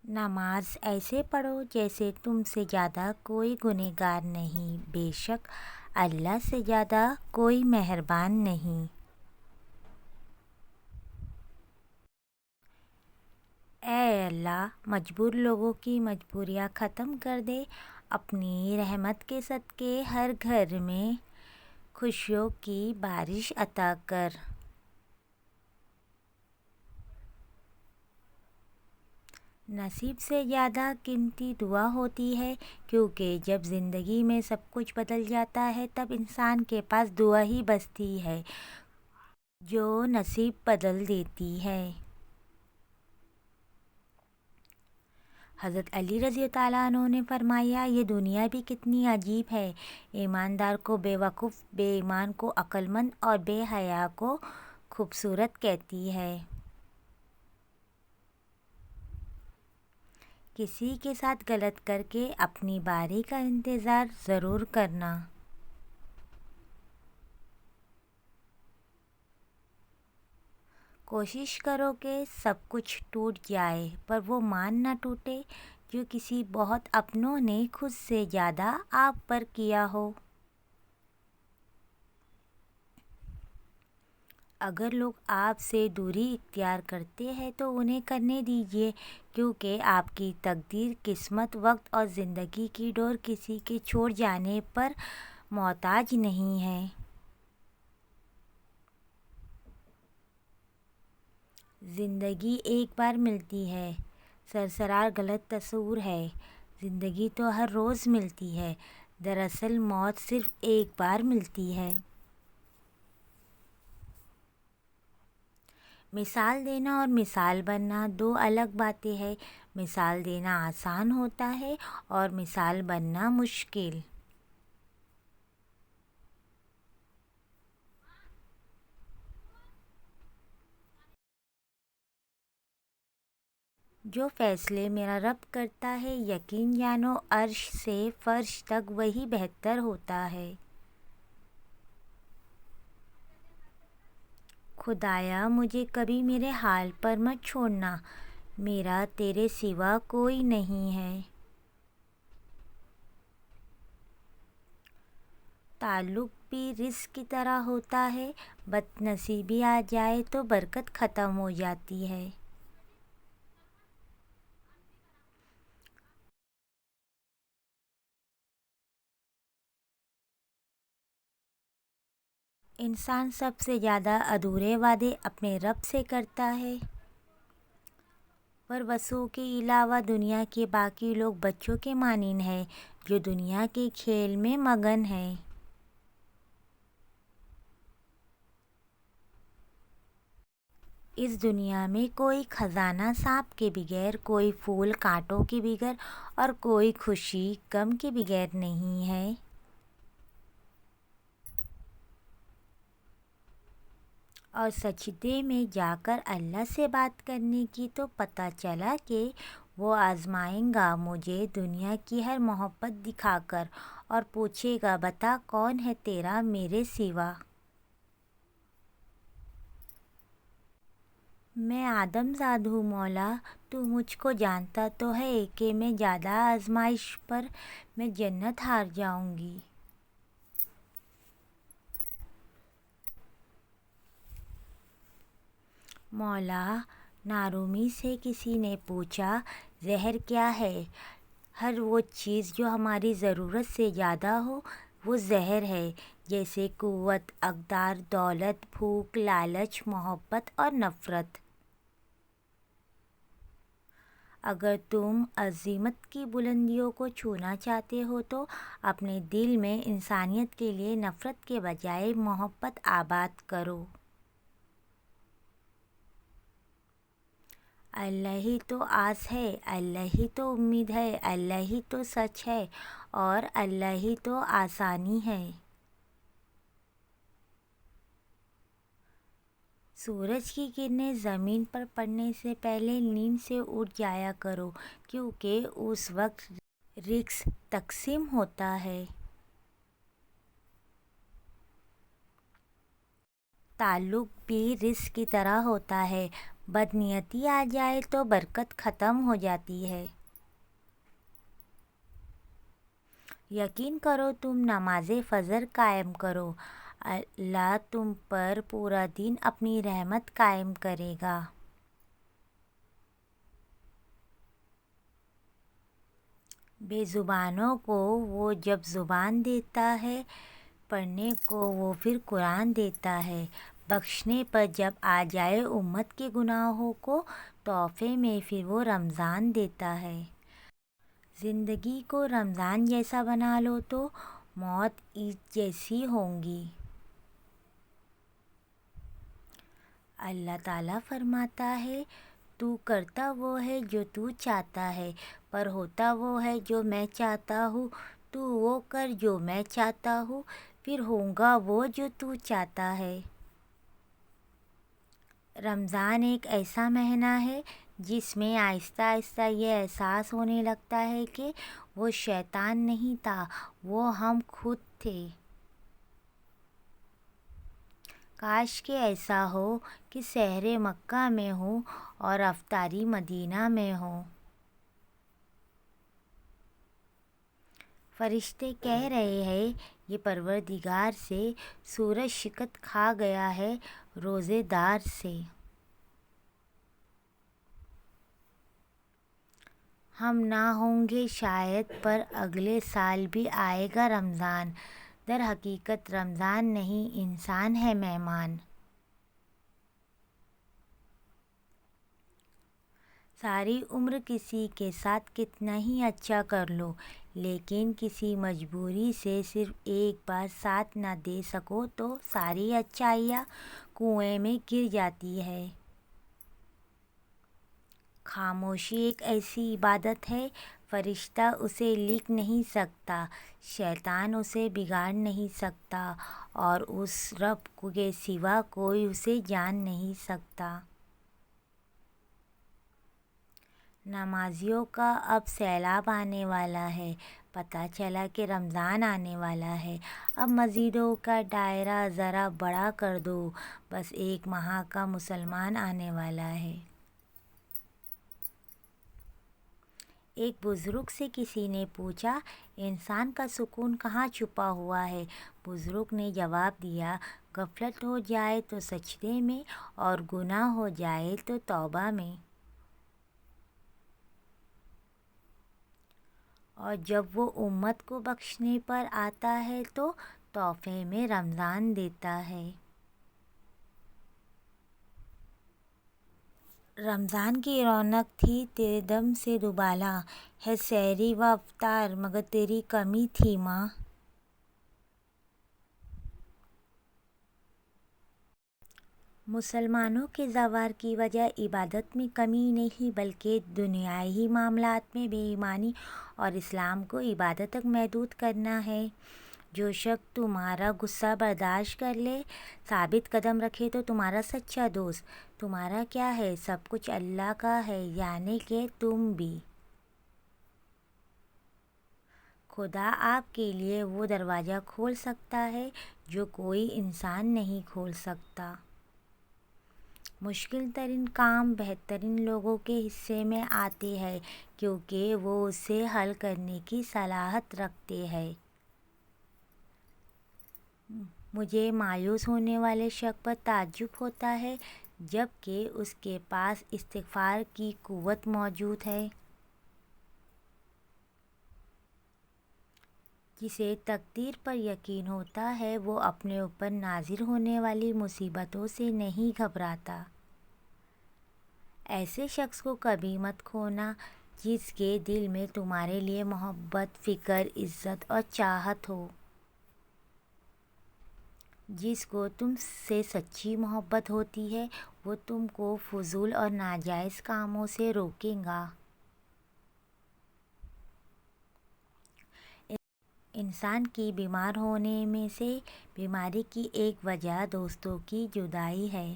نماز ایسے پڑھو جیسے تم سے زیادہ کوئی گنہگار نہیں، بے شک اللہ سے زیادہ کوئی مہربان نہیں۔ اے اللہ، مجبور لوگوں کی مجبوریاں ختم کر دے، اپنی رحمت کے صدقے ہر گھر میں خوشیوں کی بارش عطا کر۔ نصیب سے زیادہ قیمتی دعا ہوتی ہے، کیونکہ جب زندگی میں سب کچھ بدل جاتا ہے تب انسان کے پاس دعا ہی بچتی ہے جو نصیب بدل دیتی ہے۔ حضرت علی رضی اللہ عنہ نے فرمایا، یہ دنیا بھی کتنی عجیب ہے، ایماندار کو بے وقوف، بے ایمان کو عقل مند اور بے حیا کو خوبصورت کہتی ہے۔ کسی کے ساتھ غلط کر کے اپنی باری کا انتظار ضرور کرنا۔ کوشش کرو کہ سب کچھ ٹوٹ جائے پر وہ مان نہ ٹوٹے جو کسی بہت اپنوں نے خود سے زیادہ آپ پر کیا ہو۔ اگر لوگ آپ سے دوری اختیار کرتے ہیں تو انہیں کرنے دیجیے، کیونکہ آپ کی تقدیر، قسمت، وقت اور زندگی کی ڈور کسی کے چھوڑ جانے پر محتاج نہیں ہے۔ زندگی ایک بار ملتی ہے، سراسر غلط تصور ہے۔ زندگی تو ہر روز ملتی ہے، دراصل موت صرف ایک بار ملتی ہے۔ مثال دینا اور مثال بننا دو الگ باتیں ہیں۔ مثال دینا آسان ہوتا ہے اور مثال بننا مشکل۔ جو فیصلے میرا رب کرتا ہے، یقین جانو عرش سے فرش تک وہی بہتر ہوتا ہے۔ خدایا مجھے کبھی میرے حال پر مت چھوڑنا، میرا تیرے سوا کوئی نہیں ہے۔ تعلق بھی رزق کی طرح ہوتا ہے، بد نصیبی آ جائے تو برکت ختم ہو جاتی ہے۔ انسان سب سے زیادہ ادھورے وعدے اپنے رب سے کرتا ہے، پر وسعوں کے علاوہ دنیا کے باقی لوگ بچوں کے مانند ہیں جو دنیا کے کھیل میں مگن ہیں۔ اس دنیا میں کوئی خزانہ سانپ کے بغیر، کوئی پھول کانٹوں کے بغیر اور کوئی خوشی غم کے بغیر نہیں ہے۔ اور سجدے میں جا کر اللہ سے بات کرنے کی تو پتہ چلا کہ وہ آزمائے گا مجھے دنیا کی ہر محبت دکھا کر اور پوچھے گا، بتا کون ہے تیرا میرے سوا۔ میں آدم زاد ہوں مولا، تو مجھ کو جانتا تو ہے کہ میں زیادہ آزمائش پر میں جنت ہار جاؤں گی۔ مولا، نارومی سے کسی نے پوچھا، زہر کیا ہے؟ ہر وہ چیز جو ہماری ضرورت سے زیادہ ہو وہ زہر ہے، جیسے قوت، اقدار، دولت، بھوک، لالچ، محبت اور نفرت۔ اگر تم عظمت کی بلندیوں کو چھونا چاہتے ہو تو اپنے دل میں انسانیت کے لیے نفرت کے بجائے محبت آباد کرو۔ اللہ ہی تو آس ہے، اللہ ہی تو امید ہے، اللہ ہی تو سچ ہے اور اللہ ہی تو آسانی ہے۔ سورج کی کرنیں زمین پر پڑنے سے پہلے نیند سے اٹھ جایا کرو، کیونکہ اس وقت رزق تقسیم ہوتا ہے۔ تعلق بھی رزق کی طرح ہوتا ہے، بدنیتی آ جائے تو برکت ختم ہو جاتی ہے۔ یقین کرو تم نماز فجر قائم کرو، اللہ تم پر پورا دن اپنی رحمت قائم کرے گا۔ بے زبانوں کو وہ جب زبان دیتا ہے، پڑھنے کو وہ پھر قرآن دیتا ہے، بخشنے پر جب آ جائے امت کے گناہوں کو، تحفے میں پھر وہ رمضان دیتا ہے۔ زندگی کو رمضان جیسا بنا لو تو موت عید جیسی ہوگی۔ اللہ تعالیٰ فرماتا ہے، تو کرتا وہ ہے جو تو چاہتا ہے، پر ہوتا وہ ہے جو میں چاہتا ہوں۔ تو وہ کر جو میں چاہتا ہوں، پھر ہوگا وہ جو تو چاہتا ہے۔ رمضان ایک ایسا مہینہ ہے جس میں آہستہ آہستہ یہ احساس ہونے لگتا ہے کہ وہ شیطان نہیں تھا، وہ ہم خود تھے۔ کاش کہ ایسا ہو کہ سحر مکہ میں ہوں اور افطاری مدینہ میں ہوں۔ فرشتے کہہ رہے ہیں، یہ پروردگار سے سورج شکست کھا گیا ہے روزے دار سے۔ ہم نہ ہوں گے شاید پر اگلے سال بھی آئے گا رمضان، در حقیقت رمضان نہیں انسان ہے مہمان۔ ساری عمر کسی کے ساتھ کتنا ہی اچھا کر لو، لیکن کسی مجبوری سے صرف ایک بار ساتھ نہ دے سکو تو ساری اچھائیاں کنویں میں گر جاتی ہے۔ خاموشی ایک ایسی عبادت ہے، فرشتہ اسے لکھ نہیں سکتا، شیطان اسے بگاڑ نہیں سکتا، اور اس رب کے سوا کوئی اسے جان نہیں سکتا۔ نمازیوں کا اب سیلاب آنے والا ہے، پتہ چلا کہ رمضان آنے والا ہے۔ اب مسجدوں کا دائرہ ذرا بڑا کر دو، بس ایک ماہ کا مسلمان آنے والا ہے۔ ایک بزرگ سے کسی نے پوچھا، انسان کا سکون کہاں چھپا ہوا ہے؟ بزرگ نے جواب دیا، غفلت ہو جائے تو سجدے میں، اور گناہ ہو جائے تو توبہ میں۔ اور جب وہ امت کو بخشنے پر آتا ہے تو تحفے میں رمضان دیتا ہے۔ رمضان کی رونق تھی تیرے دم سے دوبالا، ہے سحری و افطار مگر تیری کمی تھی ماں۔ مسلمانوں کے زوال کی وجہ عبادت میں کمی نہیں بلکہ دنیائی معاملات میں بے ایمانی اور اسلام کو عبادت تک محدود کرنا ہے۔ جو شخص تمہارا غصہ برداشت کر لے، ثابت قدم رکھے تو تمہارا سچا دوست۔ تمہارا کیا ہے، سب کچھ اللہ کا ہے، یعنی کہ تم بھی۔ خدا آپ کے لیے وہ دروازہ کھول سکتا ہے جو کوئی انسان نہیں کھول سکتا۔ مشکل ترین کام بہترین لوگوں کے حصے میں آتے ہیں کیونکہ وہ اسے حل کرنے کی صلاحیت رکھتے ہیں۔ مجھے مایوس ہونے والے شخص پر تعجب ہوتا ہے جبکہ اس کے پاس استغفار کی قوت موجود ہے۔ جسے تقدیر پر یقین ہوتا ہے وہ اپنے اوپر نازل ہونے والی مصیبتوں سے نہیں گھبراتا۔ ایسے شخص کو کبھی مت کھونا جس کے دل میں تمہارے لیے محبت، فکر، عزت اور چاہت ہو۔ جس کو تم سے سچی محبت ہوتی ہے وہ تم کو فضول اور ناجائز کاموں سے روکے گا۔ انسان کی بیمار ہونے میں سے بیماری کی ایک وجہ دوستوں کی جدائی ہے۔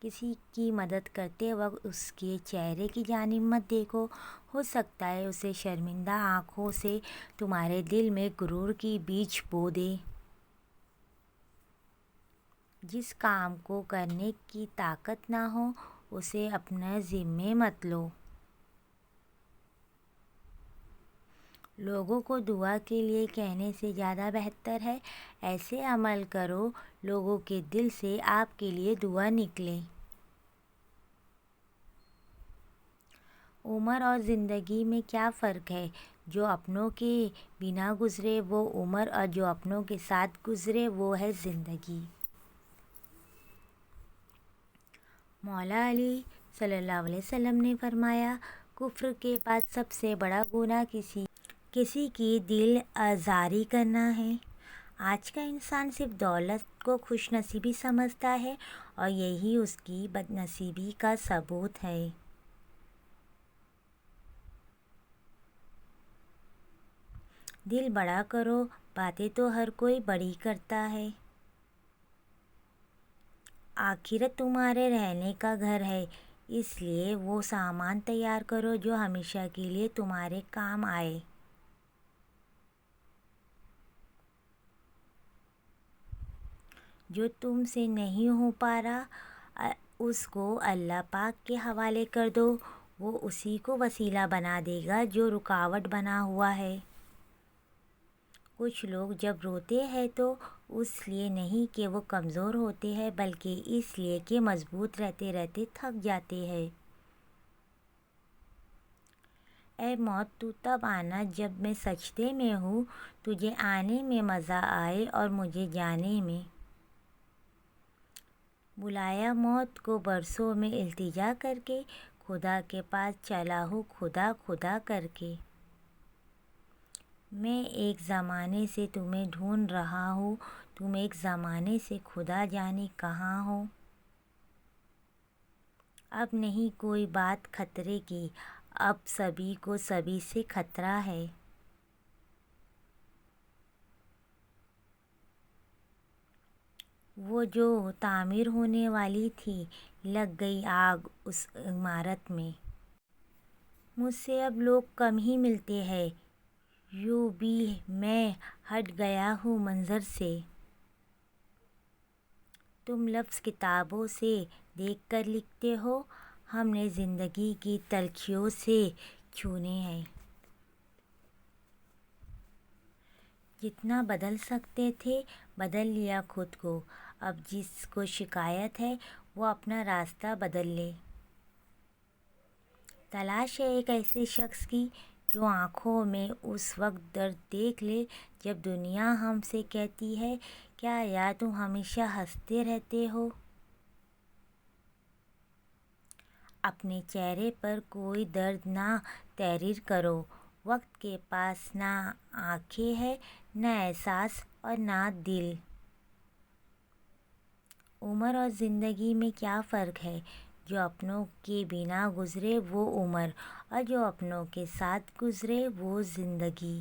کسی کی مدد کرتے وقت اس کے چہرے کی جانب مت دیکھو، ہو سکتا ہے اسے شرمندہ آنکھوں سے تمہارے دل میں غرور کی بیج بو دے۔ جس کام کو کرنے کی طاقت نہ ہو اسے اپنا ذمہ مت لو۔ لوگوں کو دعا کے لیے کہنے سے زیادہ بہتر ہے ایسے عمل کرو لوگوں کے دل سے آپ کے لیے دعا نکلے۔ عمر اور زندگی میں کیا فرق ہے؟ جو اپنوں کے بنا گزرے وہ عمر، اور جو اپنوں کے ساتھ گزرے وہ ہے زندگی۔ مولا علی صلی اللہ علیہ وسلم نے فرمایا، کفر کے بعد سب سے بڑا گناہ کسی کی دل آزاری کرنا ہے۔ آج کا انسان صرف دولت کو خوش نصیبی سمجھتا ہے اور یہی اس کی بد نصیبی کا ثبوت ہے۔ دل بڑا کرو، باتیں تو ہر کوئی بڑی کرتا ہے۔ آخرت تمہارے رہنے کا گھر ہے، اس لیے وہ سامان تیار کرو جو ہمیشہ کے لیے تمہارے کام آئے۔ جو تم سے نہیں ہو پا رہا اس کو اللہ پاک کے حوالے کر دو، وہ اسی کو وسیلہ بنا دے گا جو رکاوٹ بنا ہوا ہے۔ کچھ لوگ جب روتے ہیں تو اس لیے نہیں کہ وہ کمزور ہوتے ہیں بلکہ اس لیے کہ مضبوط رہتے رہتے تھک جاتے ہیں۔ اے موت تو تب آنا جب میں سجدے میں ہوں، تجھے آنے میں مزہ آئے اور مجھے جانے میں۔ بلایا موت کو برسوں میں التجا کر کے، خدا کے پاس چلا ہوں خدا خدا کر کے۔ میں ایک زمانے سے تمہیں ڈھونڈ رہا ہوں، تم ایک زمانے سے خدا جانے کہاں ہو۔ اب نہیں کوئی بات خطرے کی، اب سبھی کو سبھی سے خطرہ ہے۔ وہ جو تعمیر ہونے والی تھی، لگ گئی آگ اس عمارت میں۔ مجھ سے اب لوگ کم ہی ملتے ہیں، یوں بھی میں ہٹ گیا ہوں منظر سے۔ تم لفظ کتابوں سے دیکھ کر لکھتے ہو، ہم نے زندگی کی تلخیوں سے چھونے ہیں۔ جتنا بدل سکتے تھے بدل لیا خود کو، اب جس کو شکایت ہے وہ اپنا راستہ بدل لے۔ تلاش ہے ایک ایسے شخص کی جو آنکھوں میں اس وقت درد دیکھ لے جب دنیا ہم سے کہتی ہے، کیا یار تم ہمیشہ ہنستے رہتے ہو۔ اپنے چہرے پر کوئی درد نہ تحریر کرو، وقت کے پاس نہ آنکھیں ہیں، نہ احساس اور نہ دل۔ عمر اور زندگی میں کیا فرق ہے؟ جو اپنوں کے بنا گزرے وہ عمر، اور جو اپنوں کے ساتھ گزرے وہ زندگی۔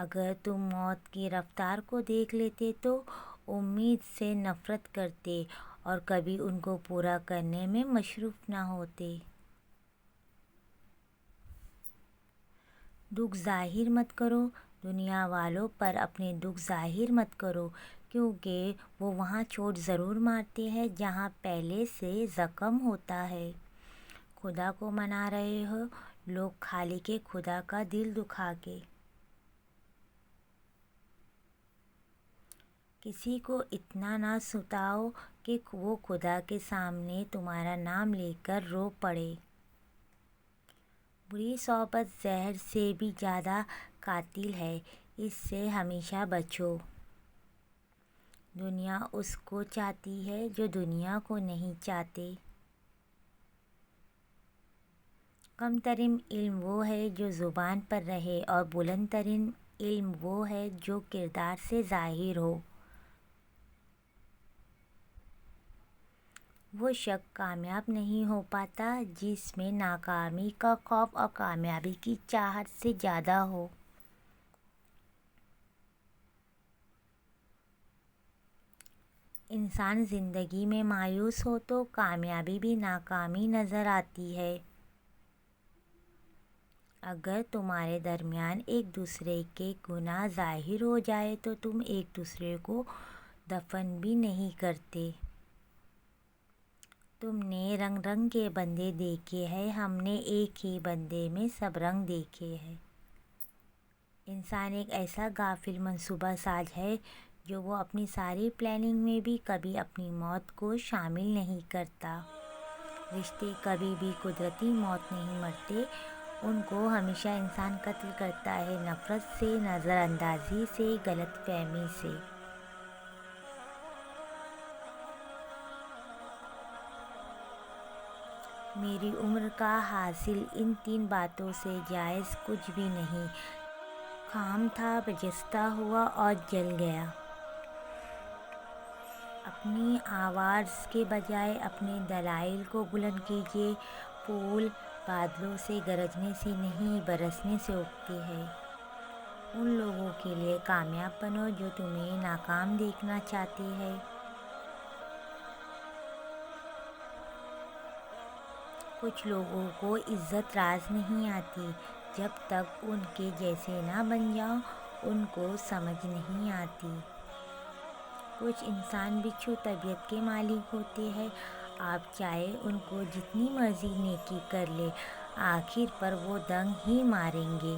اگر تم موت کی رفتار کو دیکھ لیتے تو امید سے نفرت کرتے اور کبھی ان کو پورا کرنے میں مصروف نہ ہوتے۔ دکھ ظاہر مت کرو، دنیا والوں پر اپنے دکھ ظاہر مت کرو، کیونکہ وہ وہاں چوٹ ضرور مارتے ہیں جہاں پہلے سے زخم ہوتا ہے۔ خدا کو منا رہے ہو لوگ خالق خدا کا دل دکھا کے۔ کسی کو اتنا نہ ستاؤ کہ وہ خدا کے سامنے تمہارا نام لے کر رو پڑے۔ بری صحبت زہر سے بھی زیادہ قاتل ہے، اس سے ہمیشہ بچو۔ دنیا اس کو چاہتی ہے جو دنیا کو نہیں چاہتے۔ کم ترین علم وہ ہے جو زبان پر رہے اور بلند ترین علم وہ ہے جو کردار سے ظاہر ہو۔ وہ شخص کامیاب نہیں ہو پاتا جس میں ناکامی کا خوف اور کامیابی کی چاہت سے زیادہ ہو۔ انسان زندگی میں مایوس ہو تو کامیابی بھی ناکامی نظر آتی ہے۔ اگر تمہارے درمیان ایک دوسرے کے گناہ ظاہر ہو جائے تو تم ایک دوسرے کو دفن بھی نہیں کرتے۔ تم نے رنگ رنگ کے بندے دیکھے ہیں، ہم نے ایک ہی بندے میں سب رنگ دیکھے ہیں۔ انسان ایک ایسا غافل منصوبہ ساز ہے جو وہ اپنی ساری پلاننگ میں بھی کبھی اپنی موت کو شامل نہیں کرتا۔ رشتے کبھی بھی قدرتی موت نہیں مرتے، ان کو ہمیشہ انسان قتل کرتا ہے، نفرت سے، نظر اندازی سے، غلط فہمی سے۔ میری عمر کا حاصل ان 3 باتوں سے جائز کچھ بھی نہیں۔ خام تھا، برجستہ ہوا اور جل گیا۔ اپنی آواز کے بجائے اپنے دلائل کو بلند کیجیے۔ پھول بادلوں سے گرجنے سے نہیں، برسنے سے اگتے ہیں۔ ان لوگوں کے لیے کامیاب بنو جو تمہیں ناکام دیکھنا چاہتے ہیں۔ کچھ لوگوں کو عزت راز نہیں آتی، جب تک ان کے جیسے نہ بن جاؤ، ان کو سمجھ نہیں آتی۔ کچھ انسان بچھو طبیعت کے مالک ہوتے ہیں، آپ چاہے ان کو جتنی مرضی نیکی کر لیں، آخر پر وہ ڈنگ ہی ماریں گے۔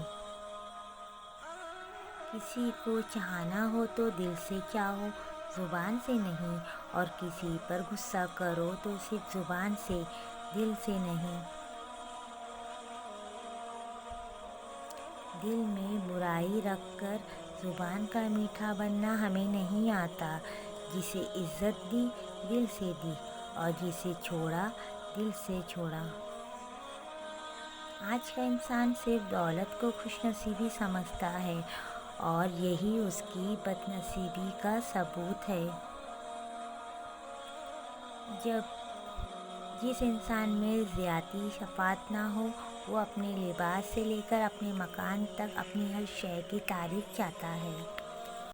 کسی کو چاہنا ہو تو دل سے چاہو، زبان سے نہیں، اور کسی پر غصہ کرو تو صرف زبان سے، دل سے نہیں۔ دل میں برائی رکھ کر زبان کا میٹھا بننا ہمیں نہیں آتا۔ جسے عزت دی، دل سے دی، اور جسے چھوڑا، دل سے چھوڑا۔ آج کا انسان صرف دولت کو خوش نصیبی سمجھتا ہے، اور یہی اس کی بد نصیبی کا ثبوت ہے۔ جس انسان میں ذاتی شفقت نہ ہو، وہ اپنے لباس سے لے کر اپنے مکان تک اپنی ہر شے کی تعریف چاہتا ہے۔